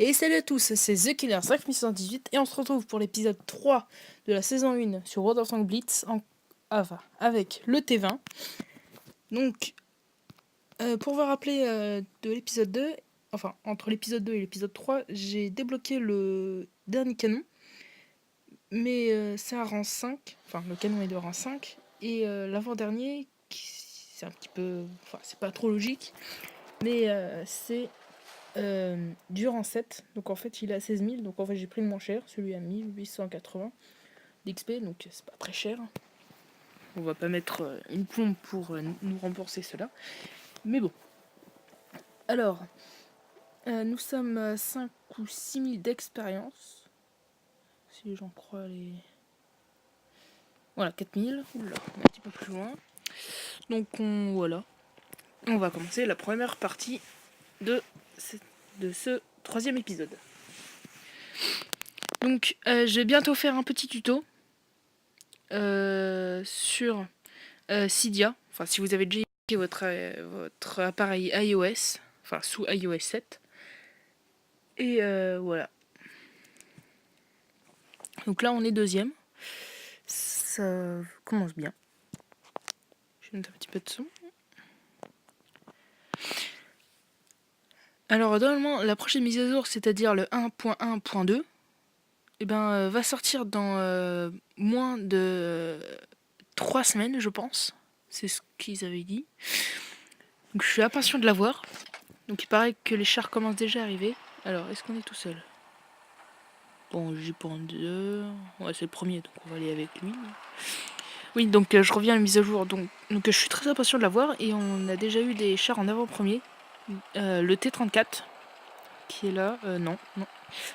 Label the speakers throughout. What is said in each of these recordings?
Speaker 1: Et salut à tous, c'est The Killer 5118 et on se retrouve pour l'épisode 3 de la saison 1 sur World of Tanks Blitz avec le T20. Donc, pour vous rappeler de l'épisode 2, enfin entre l'épisode 2 et l'épisode 3, j'ai débloqué le dernier canon, mais c'est un rang 5, enfin le canon est de rang 5, et l'avant-dernier, c'est un petit peu, enfin c'est pas trop logique, mais c'est du rang 7, donc en fait il est à 16 000, donc en fait j'ai pris le moins cher, celui à 1880 d'XP, donc c'est pas très cher. On va pas mettre une plombe pour nous rembourser cela, mais bon. Alors, nous sommes à 5 ou 6 000 d'expérience, si j'en crois les... Voilà, 4000, oula, un petit peu plus loin. Donc voilà, on va commencer la première partie de ce troisième épisode. Donc je vais bientôt faire un petit tuto sur Cydia. Enfin, si vous avez déjà équipé votre appareil iOS, enfin sous iOS 7. Et voilà. Donc là, on est deuxième. Ça commence bien. Je vais mettre un petit peu de son. Alors, normalement, la prochaine mise à jour, c'est-à-dire le 1.1.2, eh ben, va sortir dans moins de 3 semaines, je pense. C'est ce qu'ils avaient dit. Donc, je suis impatient de la voir. Donc, il paraît que les chars commencent déjà à arriver. Alors, est-ce qu'on est tout seul? Bon, j'ai pour 2. Ouais, c'est le premier, donc on va aller avec lui. Oui, donc je reviens à la mise à jour. Donc je suis très impatient de la voir. Et on a déjà eu des chars en avant-premier. Le T-34, qui est là. Non.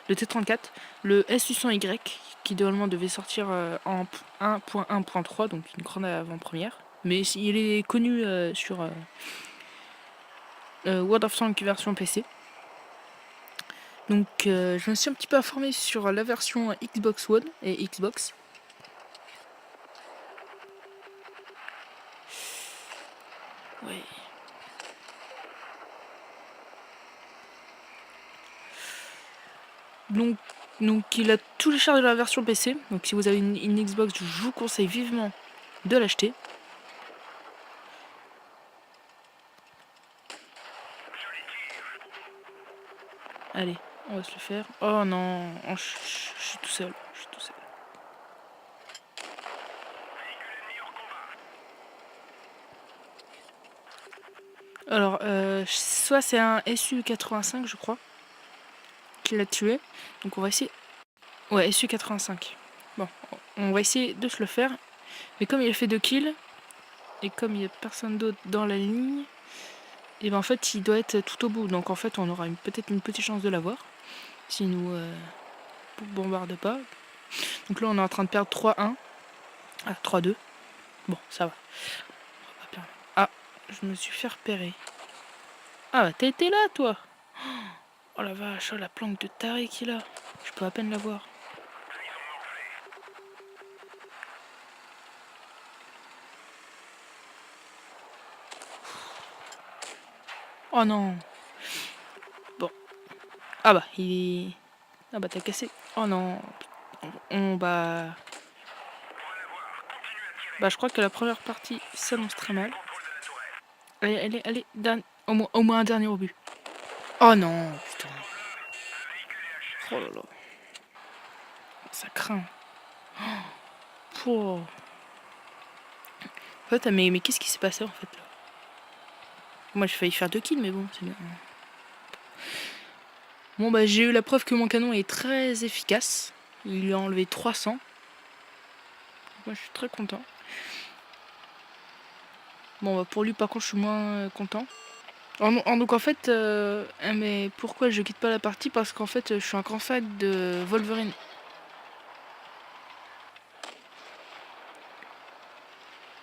Speaker 1: Le T-34. Le S800Y, qui normalement devait sortir en 1.1.3, donc une grande avant-première. Mais il est connu sur World of Tanks version PC. Donc je me suis un petit peu informé sur la version Xbox One et Xbox. Ouais. Donc il a tous les chars de la version PC. Donc si vous avez une Xbox, je vous conseille vivement de l'acheter. Allez, on va se le faire. Oh non, je suis tout seul. Alors, soit c'est un SU-85, je crois, qui l'a tué. Donc on va essayer... Ouais, SU-85. Bon, on va essayer de se le faire. Mais comme il a fait 2 kills, et comme il n'y a personne d'autre dans la ligne, et ben en fait il doit être tout au bout. Donc en fait on aura peut-être une petite chance de l'avoir. S'il nous bombarde pas. Donc là on est en train de perdre 3-1. Ah, 3-2. Bon, ça va. Ah, je me suis fait repérer. Ah bah t'as été là toi. Oh la vache, oh, la planque de taré qu'il a. Je peux à peine la voir. Oh non. Bon. Ah bah il... Ah bah t'as cassé. Oh non. Bah je crois que la première partie s'annonce très mal. Allez, au moins un dernier obus. Oh non, putain. Oh là là. Ça craint. Oh. En fait, mais qu'est-ce qui s'est passé en fait là? Moi j'ai failli faire 2 kills, mais bon, c'est bien. Bon bah j'ai eu la preuve que mon canon est très efficace. Il lui a enlevé 300. Moi je suis très content. Bon bah pour lui par contre je suis moins content. Donc en fait, mais pourquoi je quitte pas la partie? Parce qu'en fait je suis un grand fan de Wolverine.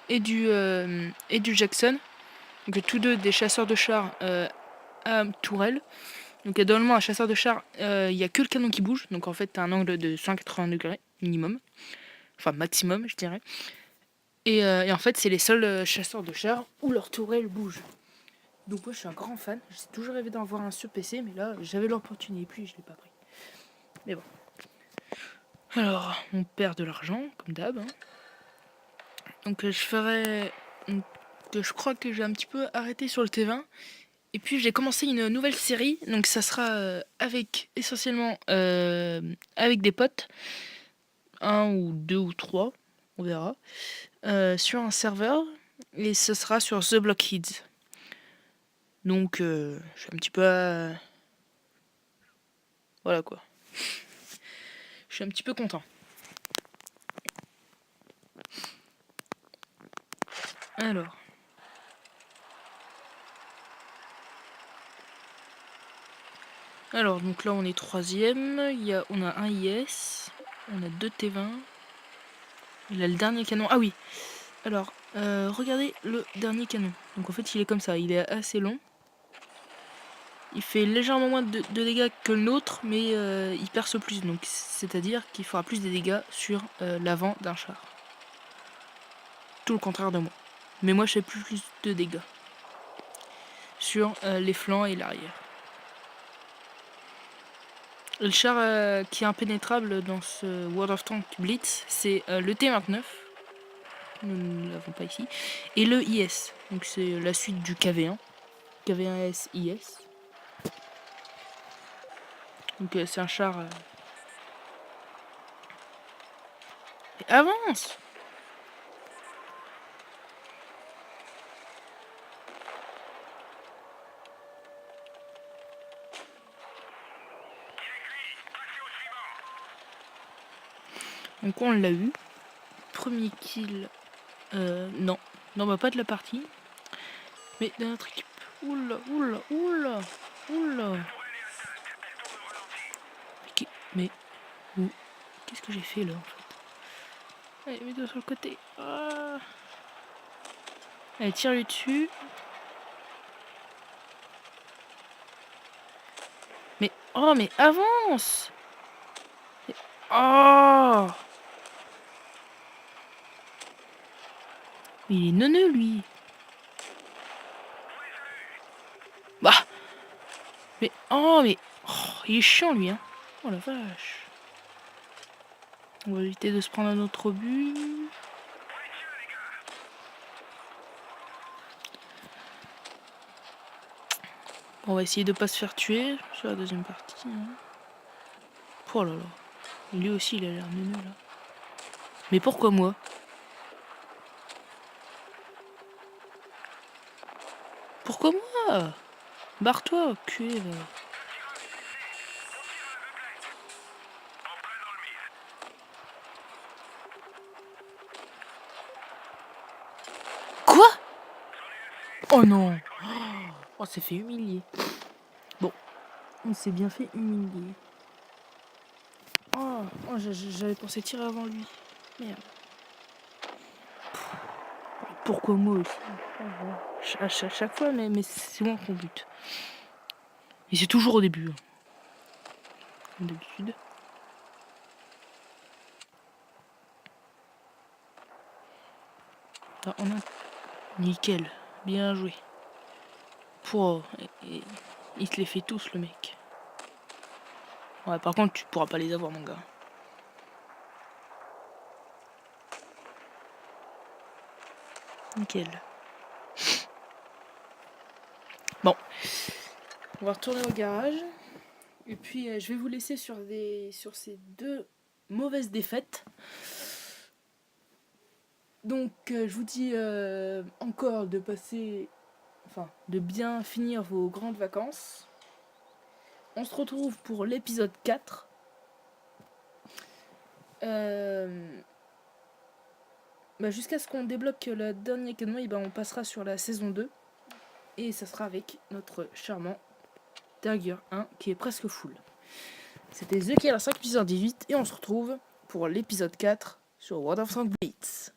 Speaker 1: Et du Jackson. Donc tous deux des chasseurs de chars à tourelle. Donc normalement un chasseur de chars, il n'y a que le canon qui bouge. Donc en fait t'as un angle de 180 degrés minimum. Enfin maximum je dirais. Et en fait c'est les seuls chasseurs de chars où leur tourelle bouge. Donc moi je suis un grand fan. J'ai toujours rêvé d'en avoir un sur PC, mais là j'avais l'opportunité, puis je l'ai pas pris. Mais bon. Alors, on perd de l'argent, comme d'hab. Hein. Donc je ferai... donc, je crois que j'ai un petit peu arrêté sur le T20. Et puis j'ai commencé une nouvelle série. Donc ça sera avec essentiellement avec des potes. Un ou deux ou trois, on verra. Sur un serveur. Et ce sera sur The Block Kids. Donc je suis un petit peu... voilà quoi. Je suis un petit peu content. Alors. Alors, donc là, on est troisième. On a un IS. On a 2 T20. Il a le dernier canon. Ah oui. Alors, regardez le dernier canon. Donc en fait, il est comme ça. Il est assez long. Il fait légèrement moins de dégâts que le nôtre, mais il perce plus. Donc, c'est-à-dire qu'il fera plus de dégâts sur l'avant d'un char. Tout le contraire de moi. Mais moi, je fais plus de dégâts sur les flancs et l'arrière. Le char qui est impénétrable dans ce World of Tanks Blitz, c'est le T29. Nous ne l'avons pas ici. Et le IS. Donc c'est la suite du KV1. KV1S IS. Donc c'est un char... Avance! Donc on l'a eu. Premier kill... non. Non, bah pas de la partie. Mais de notre équipe. Oula, oula, oula, oula. Mais... Où? Qu'est-ce que j'ai fait là en fait? Allez, mets-toi sur le côté. Ah. Allez, tire-lui dessus. Mais... Oh, mais avance! Oh! Il est neuneux, lui. Bah! Mais... Oh, mais... Oh, il est chiant, lui, hein. Oh, la vache. On va éviter de se prendre un autre obus. Bon, on va essayer de pas se faire tuer sur la deuxième partie. Hein. Oh là là. Lui aussi, il a l'air neuneux, là. Mais pourquoi moi? Pourquoi moi? Barre-toi, culé, là. Quoi? Oh non. Oh, c'est fait humilier. Bon, on s'est bien fait humilier. Oh, j'avais pensé tirer avant lui. Merde. Pourquoi moi aussi? À chaque fois, mais c'est moi qu'on bute. Et c'est toujours au début. Hein. Comme d'habitude. Ah, on a... Nickel. Bien joué. Pouah, il se les fait tous, le mec. Ouais, par contre, tu pourras pas les avoir, mon gars. Nickel. Bon. On va retourner au garage. Et puis, je vais vous laisser sur ces 2 mauvaises défaites. Donc, je vous dis encore de passer... Enfin, de bien finir vos grandes vacances. On se retrouve pour l'épisode 4. Jusqu'à ce qu'on débloque le dernier canon, et on passera sur la saison 2. Et ça sera avec notre charmant Tiger 1 qui est presque full. C'était The Killer 5 épisode 18 et on se retrouve pour l'épisode 4 sur World of Tanks Blitz.